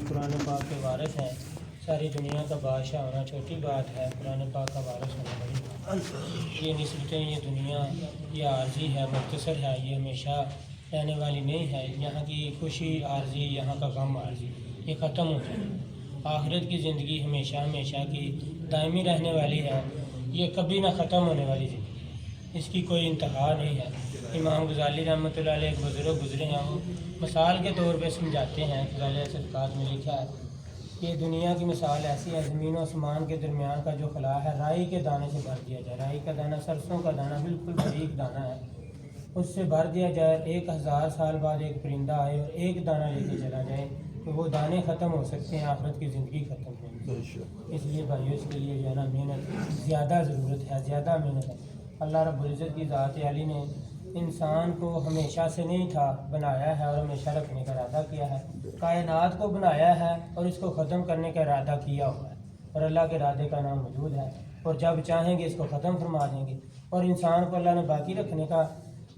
قرآن پاک کے وارث ہیں. ساری دنیا کا بادشاہ ہونا چھوٹی بات ہے، قرآن پاک کا وارث ہونا بڑی بات ہے. یہ نسبتیں، یہ دنیا یہ عارضی ہے، مختصر ہے، یہ ہمیشہ رہنے والی نہیں ہے. یہاں کی خوشی عارضی، یہاں کا غم عارضی، یہ ختم ہو جائے. آخرت کی زندگی ہمیشہ ہمیشہ کی دائمی رہنے والی ہے، یہ کبھی نہ ختم ہونے والی زندگی، اس کی کوئی انتہا نہیں ہے. امام غزالی رحمۃ اللہ علیہ ایک بزرگ گزرے ہیں، وہ مثال کے طور پہ سمجھاتے ہیں. غزالی صدقات میں لکھا ہے کہ دنیا کی مثال ایسی ہے، زمین و آسمان کے درمیان کا جو خلا ہے رائی کے دانے سے بھر دیا جائے. رائی کا دانہ، سرسوں کا دانہ بالکل باریک دانہ ہے، اس سے بھر دیا جائے. 1000 سال بعد ایک پرندہ آئے اور ایک دانہ لے کے چلا جائے تو وہ دانے ختم ہو سکتے ہیں، آخرت کی زندگی ختم ہوگی. اس لیے بھائیو، اس کے لیے جو ہے نا محنت زیادہ ضرورت ہے، زیادہ محنت ہے. اللہ رب العزت کی ذات عالی نے انسان کو ہمیشہ سے نہیں تھا بنایا ہے اور ہمیشہ رکھنے کا ارادہ کیا ہے. کائنات کو بنایا ہے اور اس کو ختم کرنے کا ارادہ کیا ہوا ہے، اور اللہ کے ارادے کا نام موجود ہے. اور جب چاہیں گے اس کو ختم فرما دیں گے. اور انسان کو اللہ نے باقی رکھنے کا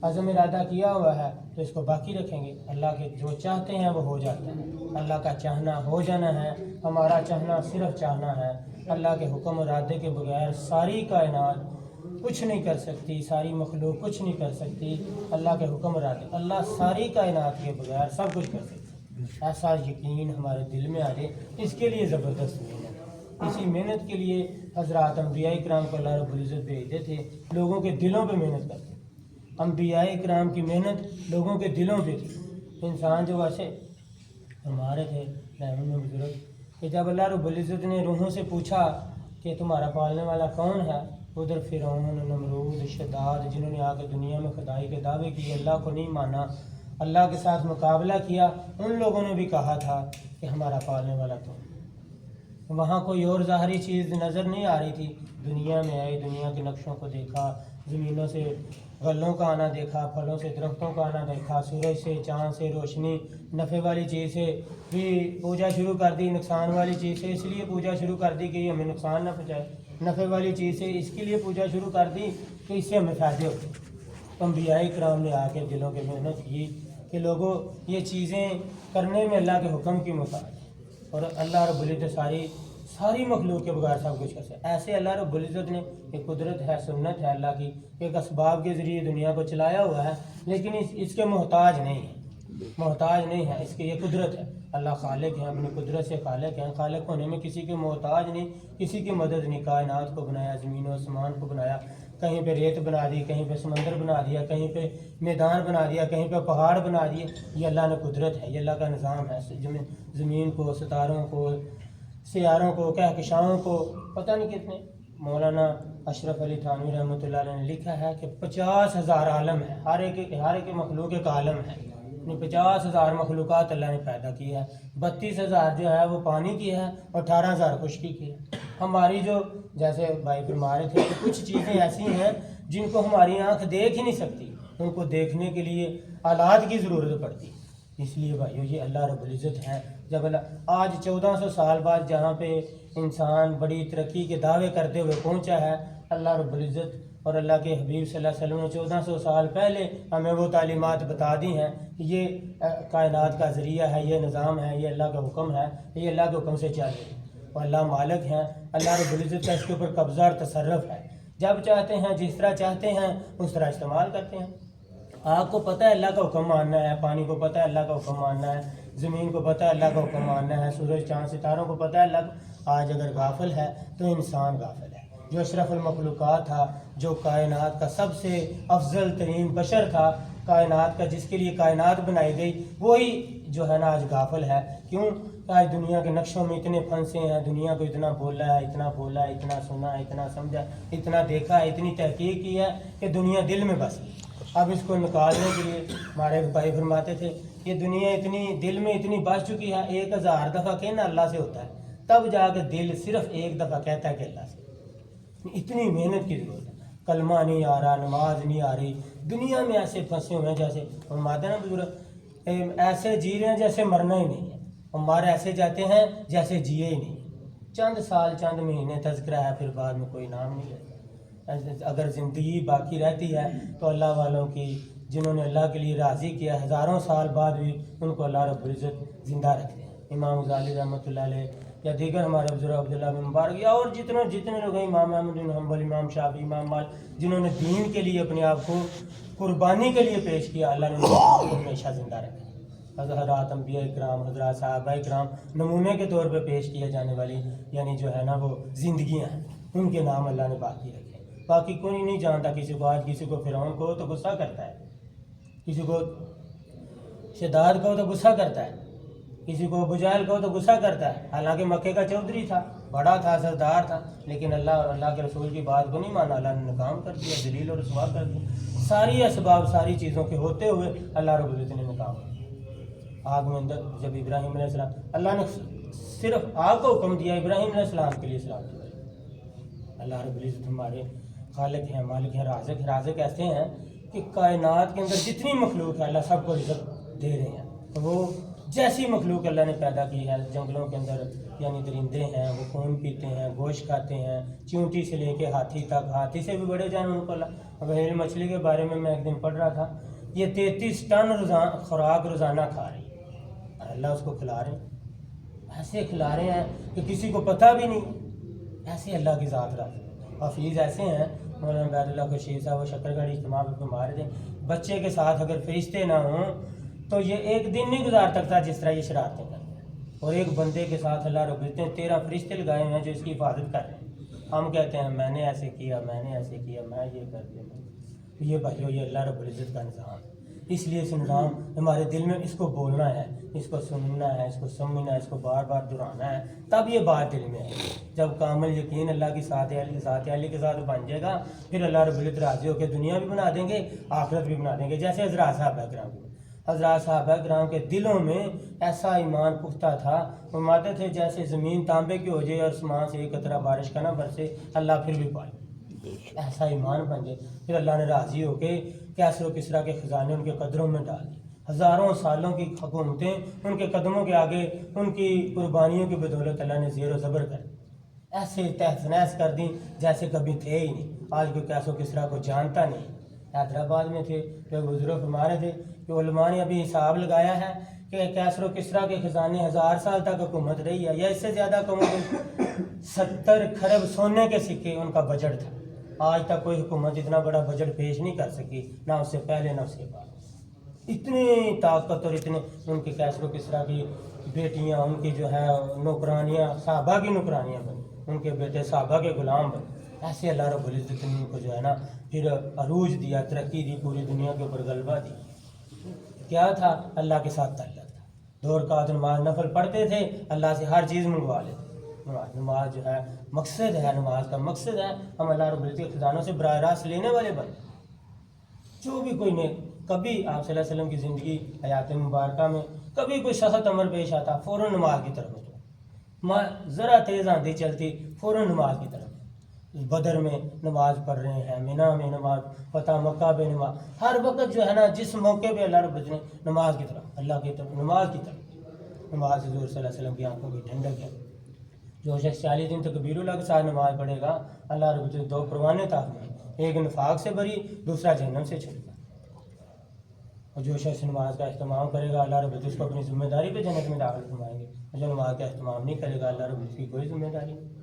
عزم ارادہ کیا ہوا ہے تو اس کو باقی رکھیں گے. اللہ کے جو چاہتے ہیں وہ ہو جاتا ہے. اللہ کا چاہنا ہو جانا ہے، ہمارا چاہنا صرف چاہنا ہے. اللہ کے حکم اور ارادے کے بغیر ساری کائنات کچھ نہیں کر سکتی، ساری مخلوق کچھ نہیں کر سکتی. اللہ کے حکم اور ارادے، اللہ ساری کائنات کے بغیر سب کچھ کر سکتا ہے. ایسا یقین ہمارے دل میں آ جائے، اس کے لیے زبردست محنت. اسی محنت کے لیے حضرات انبیاء کرام کو اللہ رب العزت بھیجتے تھے، لوگوں کے دلوں پہ محنت کرتے. انبیاء کرام کی محنت لوگوں کے دلوں پہ تھی. انسان جو ویسے ہمارے تھے رحمت میں بزرگ کہ جب اللہ رب العزت نے روحوں سے پوچھا کہ تمہارا پالنے والا کون ہے، ادھر فرعون، نمرود، شداد، جنہوں نے آ کے دنیا میں خدائی کے دعوے کیے، اللہ کو نہیں مانا، اللہ کے ساتھ مقابلہ کیا، ان لوگوں نے بھی کہا تھا کہ ہمارا پالنے والا کون. وہاں کوئی اور ظاہری چیز نظر نہیں آ رہی تھی. دنیا میں آئے، دنیا کے نقشوں کو دیکھا، زمینوں سے غلوں کا آنا دیکھا، پھلوں سے درختوں کا آنا دیکھا، سورج سے، چاند سے روشنی، نفع والی چیز سے بھی پوجا شروع کر دی، نقصان والی چیز سے اس لیے پوجا شروع کر دی کہ یہ ہمیں نقصان نہ پہنچائے، نفع والی چیز سے اس کے لیے پوجا شروع کر دی کہ اس سے ہمیں فائدے ہوتے. انبیاء کرام نے آ کے دلوں کی محنت کی کہ لوگوں یہ چیزیں کرنے میں اللہ کے حکم کی محتاج ہے، اور اللہ رب العزت ساری مخلوق کے بغیر سب کچھ کر سکتا ہے. ایسے اللہ رب العزت نے ایک قدرت ہے، سنت ہے اللہ کی، ایک اسباب کے ذریعے دنیا کو چلایا ہوا ہے، لیکن اس کے محتاج نہیں ہے، محتاج نہیں ہے. اس کے یہ قدرت ہے. اللہ خالق ہے، اپنی قدرت سے خالق ہیں. خالق ہونے میں کسی کے محتاج نہیں، کسی کی مدد نہیں. کائنات کو بنایا، زمین و آسمان کو بنایا، کہیں پہ ریت بنا دی، کہیں پہ سمندر بنا دیا، کہیں پہ میدان بنا دیا، کہیں پہ پہاڑ بنا دیے. یہ اللہ نے قدرت ہے، یہ اللہ کا نظام ہے. زمین کو، ستاروں کو، سیاروں کو، کہکشاؤں کو، پتہ نہیں کتنے. مولانا اشرف علی تھانوی رحمۃ اللہ علیہ نے لکھا ہے کہ 50,000 عالم ہے، ہر ایک مخلوق ایک عالم ہے. 50,000 مخلوقات اللہ نے پیدا کی ہے. 32,000 جو ہے وہ پانی کی ہے اور 18,000 خشکی کی ہے. ہماری جو جیسے بھائی فرما رہے تھے کہ کچھ چیزیں ایسی ہیں جن کو ہماری آنکھ دیکھ ہی نہیں سکتی، ان کو دیکھنے کے لیے آلات کی ضرورت پڑتی. اس لیے بھائیو یہ اللہ رب العزت ہے. جب آج 1400 سال بعد جہاں پہ انسان بڑی ترقی کے دعوے کرتے ہوئے پہنچا ہے، اللہ رب العزت اور اللہ کے حبیب صلی اللہ علیہ وسلم نے 1400 سال پہلے ہمیں وہ تعلیمات بتا دی ہیں کہ یہ کائنات کا ذریعہ ہے، یہ نظام ہے، یہ اللہ کا حکم ہے، یہ اللہ کے حکم سے چاہیے. اور اللہ مالک ہیں، اللہ رب العزت کا اس کے اوپر قبضہ اور تصرف ہے. جب چاہتے ہیں، جس طرح چاہتے ہیں اس طرح استعمال کرتے ہیں. آگ کو پتہ ہے اللہ کا حکم ماننا ہے، پانی کو پتہ ہے اللہ کا حکم ماننا ہے، زمین کو پتہ ہے اللہ کا حکم ماننا ہے، سورج، چاند، ستاروں کو پتہ ہے اللہ کا. آج اگر غافل ہے تو انسان غافل ہے. جو اشرف المخلوقات تھا، جو کائنات کا سب سے افضل ترین بشر تھا، کائنات کا جس کے لیے کائنات بنائی گئی، وہی جو ہے نا آج غافل ہے. کیوں؟ آج دنیا کے نقشوں میں اتنے پھنسے ہیں، دنیا کو اتنا بولا ہے، اتنا بولا ہے، اتنا سنا ہے، اتنا سمجھا، اتنا دیکھا ہے، اتنی تحقیق کی ہے کہ دنیا دل میں بس. اب اس کو نکالنے کے لیے ہمارے بھائی فرماتے تھے یہ دنیا اتنی دل میں اتنی بس چکی ہے، 1000 دفعہ کہنا اللہ سے ہوتا ہے، تب جا کے دل صرف ایک دفعہ کہتا ہے کہ اللہ سے. اتنی محنت کی ضرورت ہے. کلمہ نہیں آ رہا، نماز نہیں آ رہی، دنیا میں ایسے پھنسے ہوئے ہیں جیسے فرماتے ہیں نا بزرگ، ایسے جی رہے ہیں جیسے مرنا ہی نہیں ہے. ہمارے ایسے جاتے ہیں جیسے جیے ہی نہیں. چند سال، چند مہینے تذکرہ ہے، پھر بعد میں کوئی نام نہیں رہتا. اگر زندگی باقی رہتی ہے تو اللہ والوں کی، جنہوں نے اللہ کے لیے راضی کیا، 1000 سال بعد بھی ان کو اللہ رب العزت زندہ رکھتے ہیں. امام غزالی رحمۃ اللہ علیہ یا دیگر ہمارے بزرگ عبداللہ بن مبارک یا اور جتنے لوگ ہیں، امام احمد بن حنبل، امام شافعی، امام مالک، جنہوں نے دین کے لیے اپنے آپ کو قربانی کے لیے پیش کیا، اللہ نے ان کو ہمیشہ زندہ رکھا۔ حضرات انبیاء اکرام، حضرات صحابہ اکرام نمونے کے طور پہ پیش کیے جانے والی یعنی جو ہے نا وہ زندگیاں ہیں، ان کے نام اللہ نے باقی رکھے۔ باقی کوئی نہیں جانتا کسی کو، آج کسی کو فرعون کو تو غصہ کرتا ہے، کسی کو شداد کو تو غصہ کرتا ہے، کسی کو ابو جہل کو تو غصہ کرتا ہے، حالانکہ مکے کا چودھری تھا، بڑا تھا، سردار تھا، لیکن اللہ اور اللہ کے رسول کی بات کو نہیں مانا، اللہ نے ناکام کر دیا، ذلیل اور رسوا کر دیا۔ ساری اسباب، ساری چیزوں کے ہوتے ہوئے اللہ رب العزت نے ناکام کر دیا۔ آگ میں اندر جب ابراہیم علیہ السلام، اللہ نے صرف آگ کو حکم دیا ابراہیم علیہ السلام کے لیے سلام دیا۔ اللہ رب العزت ہمارے خالق ہیں، مالک ہیں، رازق ہیں۔ رازق ایسے ہیں کہ کائنات کے اندر جتنی مخلوق ہے اللہ سب کو رزق دے رہے ہیں۔ تو وہ جیسی مخلوق اللہ نے پیدا کی ہے، جنگلوں کے اندر یعنی درندے ہیں، وہ خون پیتے ہیں، گوشت کھاتے ہیں، چیونٹی سے لے کے ہاتھی تک، ہاتھی سے بھی بڑے جانوروں کو اللہ، بحیرہ مچھلی کے بارے میں ایک دن پڑھ رہا تھا، یہ 33 ٹن خوراک روزانہ کھا رہی ہے، اور اللہ اس کو کھلا رہے ہیں، ایسے کھلا رہے ہیں کہ کسی کو پتہ بھی نہیں، ایسے اللہ کی ذات رہا۔ حفیظ ایسے ہیں، مولانا عبید اللہ خورشید صاحب وہ شکر گڑھ اجتماع پہ بیمار تھے، بچے کے ساتھ اگر فرشتے نہ ہوں تو یہ ایک دن نہیں گزار سکتا جس طرح یہ شرارتیں کرتے ہیں، اور ایک بندے کے ساتھ اللہ رب العزت نے 13 فرشتے لگائے ہیں جو اس کی حفاظت کر رہے ہیں۔ ہم کہتے ہیں میں نے ایسے کیا، میں نے ایسے کیا، میں یہ کر دیا، یہ بھائیو یہ اللہ رب العزت کا نظام ہے۔ اس لیے اس نظام ہمارے دل میں اس کو بولنا ہے، اس کو سننا ہے، اس کو سمجھنا ہے، اس کو بار بار دہرانا ہے، تب یہ بات دل میں ہے۔ جب کامل یقین اللہ کی ذات علی کے ساتھ بن جائے گا، پھر اللہ رب العزت راضی ہو کے دنیا بھی بنا دیں گے، آخرت بھی بنا دیں گے۔ جیسے حضرات صحابہ کرام، حضرات صحابہ کرام کے دلوں میں ایسا ایمان پختہ تھا، فرماتے تھے جیسے زمین تانبے کی ہو جائے اور آسمان سے ایک قطرہ بارش کا نہ برسے اللہ پھر بھی پائے، ایسا ایمان بن جائے۔ پھر اللہ نے راضی ہو کے کیسر و کسریٰ کے خزانے ان کے قدروں میں ڈال دیے، ہزاروں سالوں کی حکومتیں ان کے قدموں کے آگے ان کی قربانیوں کی بدولت اللہ نے زیر و زبر کر دی، ایسے تحس نحس کر دیں جیسے کبھی تھے ہی نہیں۔ آج کوئی کیسر و کسریٰ کو جانتا نہیں۔ حیدرآباد میں تھے تو بزرگ فرما رہے تھے کہ علماء نے ابھی حساب لگایا ہے کہ کیسر و کسریٰ کے خزانے 1000 سال تک حکومت رہی ہے، یا اس سے زیادہ کم 70 کھرب سونے کے سکے ان کا بجٹ تھا۔ آج تک کوئی حکومت اتنا بڑا بجٹ پیش نہیں کر سکی، نہ اس سے پہلے نہ اس کے بعد۔ اتنی طاقت اور اتنے ان کے کیسر و کسریٰ کی بیٹیاں، ان کی جو ہے نوکرانیاں، صحابہ کی نوکرانیاں بنی، ان کے بیٹے صحابہ کے غلام بنے۔ ایسے اللہ رب العزت نے ان کو جو ہے نا پھر عروج دیا، ترقی دی، پوری دنیا کے اوپر غلبہ دی۔ کیا تھا؟ اللہ کے ساتھ تعلق تھا۔ 2 رکعت نماز نفل پڑھتے تھے، اللہ سے ہر چیز منگوا لیتے۔ نماز جو ہے مقصد ہے، نماز کا مقصد ہے ہم اللہ رب العزت کے خزانوں سے براہ راست لینے والے بنے۔ جو بھی کوئی نے کبھی آپ صلی اللہ علیہ وسلم کی زندگی حیات مبارکہ میں کبھی کوئی سخت امر پیش آتا، فوراً نماز کی طرف ہوتا، ذرا تیز آندھی چلتی فوراً نماز کی طرف۔ بدر میں نماز پڑھ رہے ہیں، مینا میں نماز، فتح مکہ میں نماز، ہر وقت جو ہے نا جس موقع پہ اللہ رب العزت نے نماز کی طرف، اللہ کی طرف، نماز کی طرف، نماز حضور صلی اللہ علیہ وسلم کی آنکھوں کی ٹھنڈک ہے۔ جو شخص 40 دن تکبیر اللہ کے ساتھ نماز پڑھے گا، اللہ رب العزت 2 پروانے تاخ میں، ایک نفاق سے بری، دوسرا جہنم سے چھڑکا۔ اور جو شخص نماز کا اہتمام کرے گا، اللہ رب العزت اس کو اپنی ذمہ داری پہ جنت میں داخل فرمائیں گے، اور جو نماز کا اہتمام نہیں کرے گا اللہ رب العزت کی کوئی ذمہ داری نہیں۔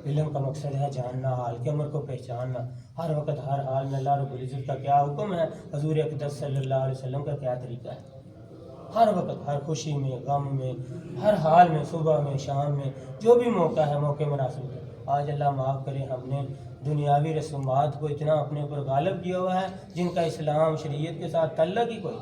علم کا مقصد ہے جاننا، حال کے امر کو پہچاننا، ہر وقت ہر حال میں اللہ رب العزت کا کیا حکم ہے، حضور اقدس صلی اللہ علیہ وسلم کا کیا طریقہ ہے، ہر وقت، ہر خوشی میں، غم میں، ہر حال میں، صبح میں، شام میں، جو بھی موقع ہے موقع مناسب ہے۔ آج اللہ معاف کرے ہم نے دنیاوی رسومات کو اتنا اپنے اوپر غالب کیا ہوا ہے جن کا اسلام شریعت کے ساتھ تعلق ہی کوئی،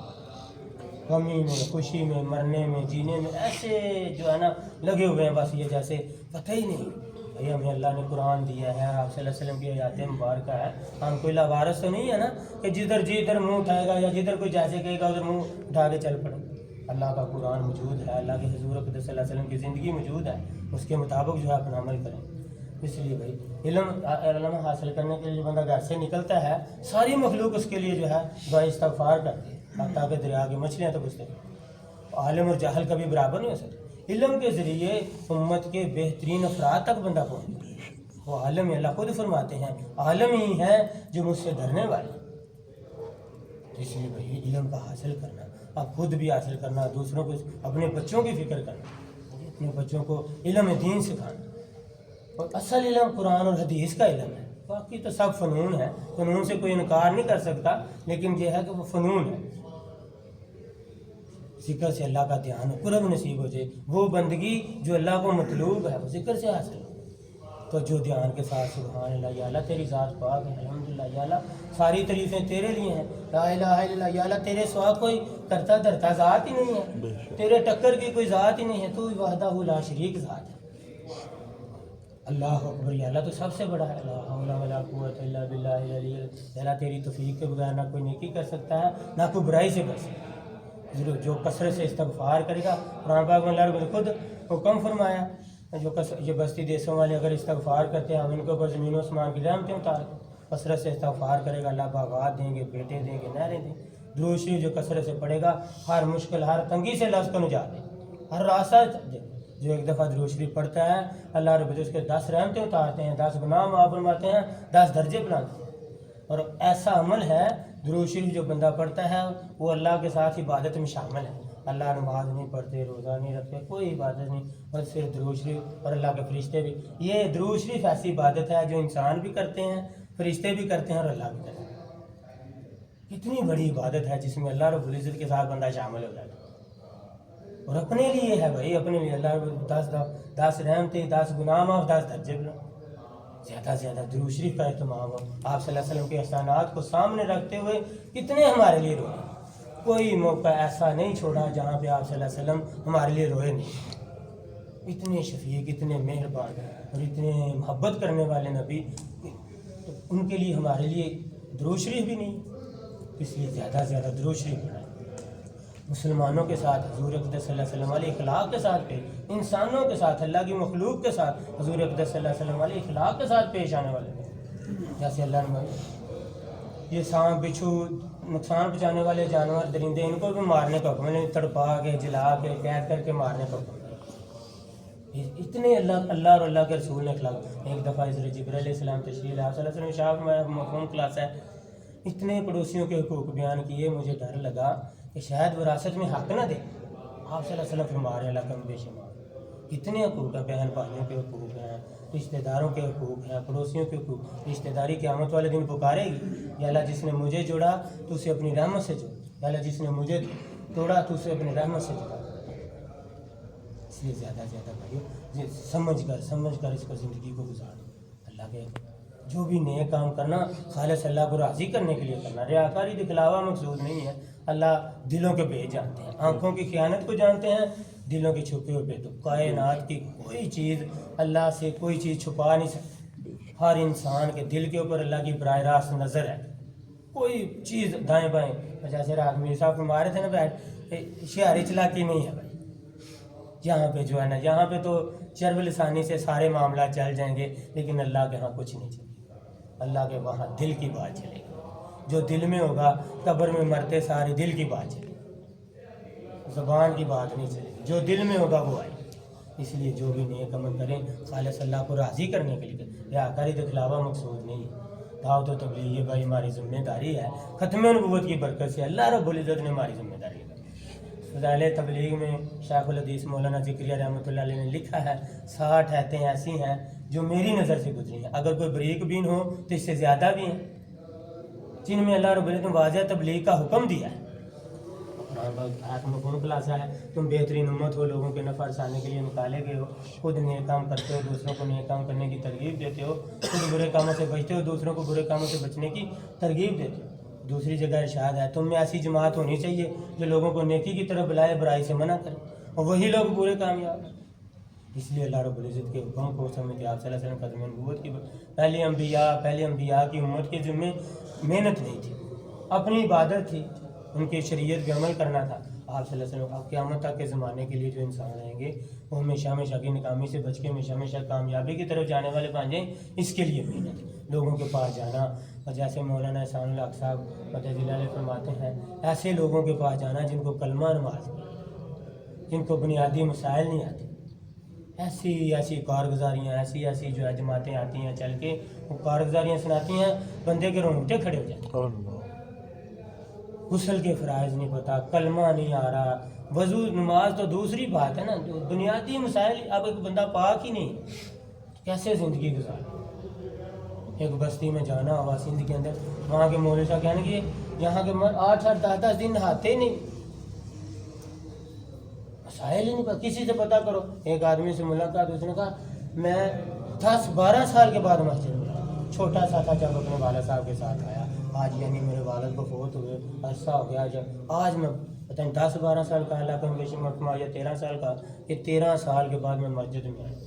غمی میں، خوشی میں، مرنے میں، جینے میں، ایسے جو ہے نا لگے ہوئے ہیں، بس یہ جیسے پتہ ہی نہیں۔ بھائی ہمیں اللہ نے قرآن دیا ہے، آپ صلی اللہ علیہ وسلم کی حیات مبارکہ ہے، ہم کوئی لاوارث تو نہیں ہے نا کہ جدھر جی ادھر منہ اٹھائے گا، یا جدھر کوئی جیسے کہے گا ادھر منہ اٹھا کے چل پڑے۔ اللہ کا قرآن موجود ہے، اللہ کے حضور اقدس صلی اللہ علیہ وسلم کی زندگی موجود ہے، اس کے مطابق جو ہے اپنا عمل کریں۔ اس لیے بھائی علم حاصل کرنے کے لیے جو بندہ گھر سے نکلتا ہے، ساری مخلوق اس کے لیے جو ہے دعا استغفار کرتی ہے، تاکہ دریا کی مچھلیاں تو گھستے ہیں۔ عالم اور جاہل کبھی برابر نہیں ہو سکتے۔ علم کے ذریعے امت کے بہترین افراد تک بندہ پہنچتا ہے۔ وہ عالم اللہ خود فرماتے ہیں، عالم ہی ہے جو مجھ سے ڈرنے والے۔ اس لیے بھائی علم کا حاصل کرنا اب خود بھی حاصل کرنا، دوسروں کو، اپنے بچوں کی فکر کرنا، اپنے بچوں کو علم دین سکھانا، اور اصل علم قرآن اور حدیث کا علم ہے، باقی تو سب فنون ہے، فنون سے کوئی انکار نہیں کر سکتا، لیکن یہ ہے کہ وہ فنون ہے۔ ذکر سے اللہ کا دھیان قرب نصیب ہو جائے، وہ بندگی جو اللہ کو مطلوب ہے وہ ذکر سے حاصل ہو، تو جو دھیان کے ساتھ سبحان اللہ یا اللہ تیری ذات پاک ہے، الحمدللہ یا اللہ ساری تعریفیں تیرے لیے ہیں، لا الہ الا اللہ یا اللہ تیرے سوا کوئی کرتا دھرتا ذات ہی نہیں ہے، تیرے ٹکر کی کوئی ذات ہی نہیں ہے، تو وحدہ لا شریک ذات ہے۔ اللہ اکبر یا اللہ تو سب سے بڑا ہے، لا حول ولا قوت الا باللہ العلی العظیم، اللہ تیری توفیق کے بغیر نہ کوئی نیکی کر سکتا ہے، نہ کوئی برائی سے بچ سکتا ہے۔ جو کثرت سے استغفار کرے گا، قرآن پاک میں اللہ رب نے خود حکم فرمایا، جو یہ بستی دیسوں والے اگر استغفار کرتے ہیں ہم ان کے اوپر زمین و آسمان کی رحمتیں اتار دیں، کثرت سے استغفار کرے گا اللہ باغات دیں گے، بیٹے دیں گے، نہریں دیں گے۔ درود شریف جو کثرت سے پڑھے گا، ہر مشکل ہر تنگی سے اللہ اس کو نجات دے، ہر راستہ دے۔ جو ایک دفعہ درود شریف پڑھتا ہے اللہ رب العزت اس کے 10 رحمتیں اتارتے ہیں، 10 گناہ معاف فرماتے ہیں، 10 درجے بناتے ہیں۔ اور ایسا عمل ہے درود شریف جو بندہ پڑھتا ہے وہ اللہ کے ساتھ عبادت میں شامل ہے۔ اللہ نماز نہیں پڑھتے، روزہ نہیں رکھتے، کوئی عبادت نہیں، بس صرف درود شریف، اور اللہ کے فرشتے بھی۔ یہ درود شریف ایسی عبادت ہے جو انسان بھی کرتے ہیں، فرشتے بھی کرتے ہیں، اور اللہ بھی کرتے ہیں۔ اتنی بڑی عبادت ہے جس میں اللہ رب العزت کے ساتھ بندہ شامل ہو جاتا ہے، اور اپنے لیے ہے بھائی، اپنے لیے اللہ رب 10 رحمتیں، 10 گناہ معاف، 10 درجے بنا۔ زیادہ سے زیادہ درود شریف کا اہتمام ہو، آپ صلی اللہ علیہ وسلم کے احسانات کو سامنے رکھتے ہوئے کتنے ہمارے لیے روئے، کوئی موقع ایسا نہیں چھوڑا جہاں پہ آپ صلی اللہ علیہ وسلم ہمارے لیے روئے نہیں۔ اتنے شفیق، اتنے مہربان اور اتنے محبت کرنے والے نبی، تو ان کے لیے ہمارے لیے درود شریف بھی نہیں، اس لیے زیادہ سے زیادہ درود شریف پڑھائیں۔ مسلمانوں کے ساتھ حضور اقدس صلی اللہ علیہ وسلم علیہ اخلاق کے ساتھ پیش، انسانوں کے ساتھ، اللہ کی مخلوق کے ساتھ حضور اقدس صلی اللہ علیہ وسلم علیہ اخلاق کے ساتھ پیش آنے والے ہیں۔ جیسے اللہ نے یہ سانپ، بچھو، نقصان پہنچانے والے جانور، درندے، ان کو بھی مارنے کا حکم ہے، تڑپا کے، جلا کے، قید کر کے مارنے کا حکم ہے۔ اتنے اللہ اور اللہ کے رسول نے اخلاق۔ ایک دفعہ حضرت جبرائیل علیہ السلام تشریف لائے، آپ صلی اللہ علیہ وسلم شاپ میں مفہوم کلاس ہے، اتنے پڑوسیوں کے حقوق بیان کیے، مجھے ڈر لگا کہ شاید وراثت میں حق نہ دے۔ آپ صلی اللہ علیہ وسلم فرما رہے ہیں اللہ کم بے شمار کتنے حقوق ہیں، بہن بھائیوں کے حقوق ہیں، رشتہ داروں کے حقوق ہیں، پڑوسیوں کے حقوق۔ رشتہ داری قیامت والے دن پکارے گی، یا اللہ جس نے مجھے جوڑا تو اسے اپنی رحمت سے جوڑ، یا اللہ جس نے مجھے توڑا تو اسے اپنی رحمت سے جوڑا۔ اس لیے زیادہ سے زیادہ بھائی سمجھ کر اس کو زندگی کو گزارو۔ اللہ کے جو بھی نئے کام کرنا خالص اللہ کو راضی کرنے کے لیے کرنا، ریاکاری دکھلاوا مقصود نہیں ہے۔ اللہ دلوں کے بھید جانتے ہیں، آنکھوں کی خیانت کو جانتے ہیں، دلوں کے چھپے ہوئے۔ تو کائنات کی کوئی چیز اللہ سے کوئی چیز چھپا نہیں سکتی، ہر انسان کے دل کے اوپر اللہ کی براہ راست نظر ہے، کوئی چیز دائیں بائیں۔ جیسے رات میر صاحب فرما رہے تھے نا بیٹھ، شہری چلاکی نہیں ہے بھائی، یہاں پہ جو ہے نا، یہاں پہ تو چرب لسانی سے سارے معاملات چل جائیں گے، لیکن اللہ کے ہاں کچھ نہیں چلے گا، اللہ کے وہاں دل کی بات چلے گی۔ جو دل میں ہوگا، قبر میں مرتے سارے دل کی بات چلے گی، زبان کی بات نہیں چلے گی، جو دل میں ہوگا وہ آئے گی۔ اس لیے جو بھی نیک عمل کریں خالص اللہ کو راضی کرنے کے لیے، ریاکاری دکھلاوا مقصود نہیں ہے۔ دعوت و تبلیغ یہ بھائی ہماری ذمہ داری ہے، ختم نبوت کی برکت سے اللہ رب العزت نے ہماری ذمہ داری ہے۔ فضائل تبلیغ میں شیخ الحدیث مولانا ذکریہ رحمۃ اللہ علیہ نے لکھا ہے 60 آیتیں ایسی ہیں جو میری نظر سے گزری ہیں، اگر کوئی بریک بین ہو تو اس سے زیادہ بھی ہیں، جن میں اللہ رب العزت نے واضح تبلیغ کا حکم دیا ہے۔ مفہوم خلاصہ ہے، تم بہترین امت ہو، لوگوں کے نفع رسانے کے لیے نکالے گئے ہو، خود نیک کام کرتے ہو، دوسروں کو نیک کام کرنے کی ترغیب دیتے ہو، خود برے کاموں سے بچتے ہو، دوسروں کو برے کاموں سے بچنے کی ترغیب دیتے ہو۔ دوسری جگہ ارشاد ہے تم میں ایسی جماعت ہونی چاہیے جو لوگوں کو نیکی کی طرف بلائے، برائی سے منع کرے، اور وہی لوگ پورے کامیاب ہیں۔ اس لیے اللہ رب العزت کے حکم کو سمجھ کے آپ صلی اللہ علیہ وسلم ختم نبوت کی پہلے انبیاء کی امت کے ذمے محنت نہیں تھی، اپنی عبادت تھی، ان کی شریعت پہ عمل کرنا تھا۔ آپ صلی اللہ علیہ وسلم قیامت تک کے زمانے کے لیے جو انسان رہیں گے وہ ہمیشہ کی ناکامی سے بچ کے ہمیشہ کامیابی کی طرف جانے والے بن جائیں، اس کے لیے محنت، لوگوں کے پاس جانا۔ اور جیسے مولانا احسان الحق صاحب فتح جلال علیہ فرماتے ہیں، ایسے لوگوں کے پاس جانا جن کو کلمہ نماز، جن کو بنیادی مسائل نہیں آتے، ایسی کارگزاریاں، ایسی جو ہے جماعتیں آتی ہیں چل کے، وہ کارگزاریاں سناتی ہیں، بندے کے رونگٹے کھڑے ہو جاتے ہیں۔ غسل کے فرائض نہیں پتہ، کلمہ نہیں آ رہا، وضو نماز تو دوسری بات ہے نا، جو بنیادی مسائل اب ایک بندہ پاک ہی نہیں کیسے زندگی گزارے؟ ایک بستی میں جانا ہوا سندھ کے اندر، وہاں کے مولوی صاحب کہنے کہ یہاں کے 8-8 10-10 دن نہاتے نہیں، مسائل ہی نہیں پتہ، کسی سے پتہ کرو۔ ایک آدمی سے ملاقات، اس نے کہا میں 10-12 سال کے بعد مسجد میں آیا، چھوٹا سا تھا جب اپنے والد صاحب کے ساتھ آیا، آج یعنی میرے والد کو فوت ہوئے عرصہ ہو گیا، جب آج میں پتہ نہیں 10-12 سال کا علاقہ میں بیشی مرتبہ یا 13 سال کا، یہ 13 سال کے بعد میں مسجد میں آیا۔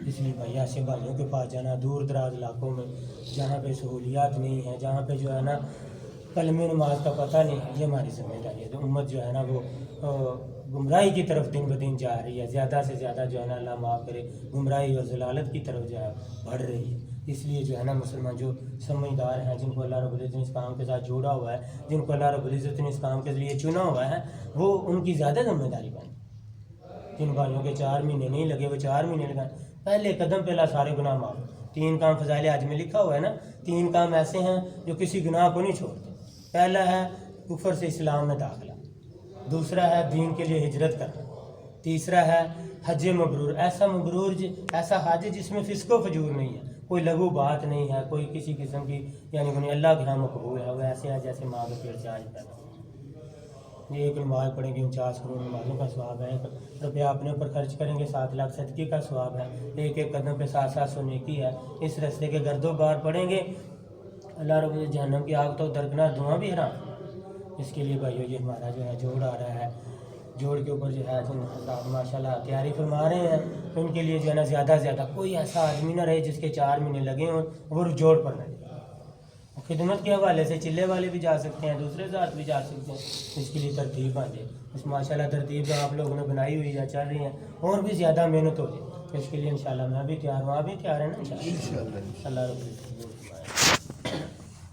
اس لیے بھائی ایسے بھائیوں کے پاس جانا، دور دراز علاقوں میں جہاں پہ سہولیات نہیں ہیں، جہاں پہ جو ہے نا کلمہ نماز کا پتہ نہیں ہے، یہ ہماری ذمہ داری ہے۔ تو امت جو ہے نا وہ گمراہی کی طرف دن بدن جا رہی ہے، زیادہ سے زیادہ جو ہے نا اللہ معاف کرے گمراہی اور ضلالت کی طرف جو ہے بڑھ رہی ہے۔ اس لیے جو ہے نا مسلمان جو سمجھدار ہیں، جن کو اللہ رب العزت نے اس کام کے ساتھ جوڑا ہوا ہے، جن کو اللہ رب العزت نے اس کام کے لیے چنا ہوا ہے، وہ ان کی زیادہ ذمہ داری بنے۔ جن بھائیوں کے 4 مہینے نہیں لگے وہ 4 مہینے لگائیں، پہلے قدم پہ اللہ سارے گناہ معاف۔ 3 کام فضائل حج میں لکھا ہوا ہے نا، 3 کام ایسے ہیں جو کسی گناہ کو نہیں چھوڑتے۔ پہلا ہے کفر سے اسلام میں داخلہ، دوسرا ہے دین کے لیے ہجرت کرنا، تیسرا ہے حج مبرور، ایسا حج جس میں فسق و فجور نہیں ہے، کوئی لغو بات نہیں ہے، کوئی کسی قسم کی یعنی اللہ کے ہاں مقبول ہے، وہ ایسے ہے جیسے ماں کے پیٹ سے آج پیدا۔ یہ ایک نماز پڑھیں گے 49 کروڑ نمازوں کا ثواب ہے، 1 روپیہ اپنے اوپر خرچ کریں گے 7 لاکھ صدقے کا ثواب ہے، ایک قدم پہ 700 نیکی ہے۔ اس راستے کے گرد و بار پڑھیں گے، اللہ رب العزت جہنم کی آگ تو درکنار دھواں بھی حرام۔ اس کے لیے بھائیو یہ ہمارا جو ہے جوڑ آ رہا ہے، جوڑ کے اوپر جو ہے جن حضرات ماشاء اللہ تیاری فرما رہے ہیں، ان کے لیے جو ہے نا زیادہ سے زیادہ کوئی ایسا آدمی نہ رہے جس کے 4 مہینے لگے ہوں وہ جوڑ پر رہے۔ خدمت کے حوالے سے چلے والے بھی جا سکتے ہیں، دوسرے ذات بھی جا سکتے ہیں، اس کے لیے ترتیب باندھے۔ اس ماشاء اللہ ترتیب جو آپ لوگوں نے بنائی ہوئی ہے، چل رہی ہیں، اور بھی زیادہ محنت ہو جائے، اس کے لیے انشاءاللہ میں بھی تیار ہوں، آپ بھی تیار ہیں نا انشاءاللہ؟ اللہ رب العزت